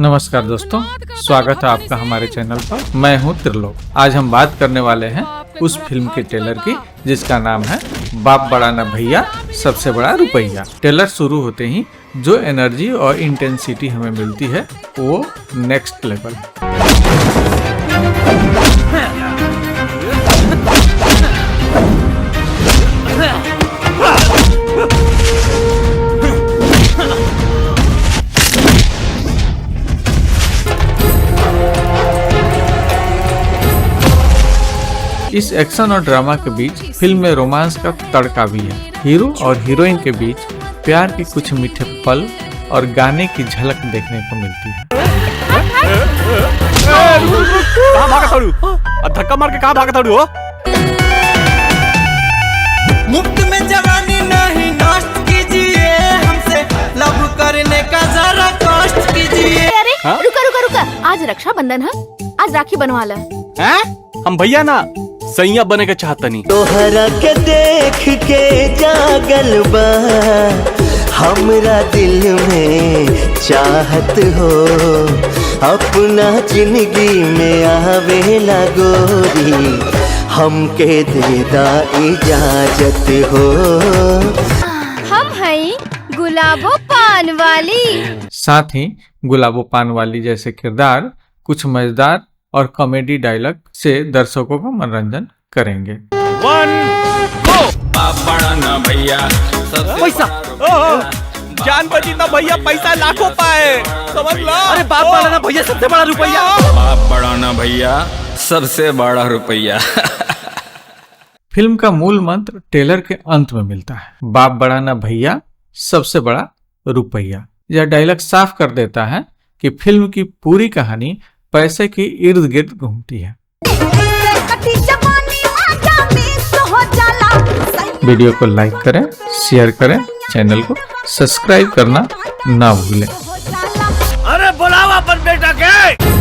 नमस्कार दोस्तों, स्वागत है आपका हमारे चैनल पर। मैं हूं त्रिलोक। आज हम बात करने वाले हैं उस फिल्म के ट्रेलर की जिसका नाम है बाप बड़ा ना भैया सबसे बड़ा रुपया। ट्रेलर शुरू होते ही जो एनर्जी और इंटेंसिटी हमें मिलती है वो नेक्स्ट लेवल। इस एक्शन और ड्रामा के बीच फिल्म में रोमांस का तड़का भी है। हीरो और हीरोइन के बीच प्यार के कुछ मीठे पल और गाने की झलक देखने को मिलती है। कहाँ भागा थाड़ू? धक्का मार के कहाँ भागा थाड़ू हो? मुफ्त में जवानी नहीं नष्ट कीजिए, हमसे लव करने का जरा कष्ट कीजिए। अरे रुका, आज रक्षाबंधन है, आज राखी बनवाला। हैं? हम भैया ना सैया बने के चाहतनी। तोहरा के देख के जागल बा हमरा दिल में चाहत हो, अपना जिंदगी में आवेला गोरी, हमके देदा इजाजत हो। हम हैं गुलाबो पान वाली। साथ ही गुलाबो पान वाली जैसे किरदार कुछ मजेदार और कॉमेडी डायलॉग से दर्शकों का मनोरंजन करेंगे। 1 गो। बड़ा ना भैया पैसा जान बची तो भैया पैसा लाखों पाए, समझ लो। अरे बाप बड़ा ना भैया सबसे बड़ा रुपया। बाप बड़ा ना भैया सबसे बड़ा रुपया। फिल्म का मूल मंत्र ट्रेलर के अंत में मिलता है, बाप बड़ा ना भैया सबसे बड़ा रुपया। यह डायलॉग साफ कर देता है कि फिल्म की पूरी कहानी पैसे के इर्द गिर्द घूमती है। वीडियो को लाइक करें, शेयर करें, चैनल को सब्सक्राइब करना ना भूलें। अरे बुलावा अपन बेटा के।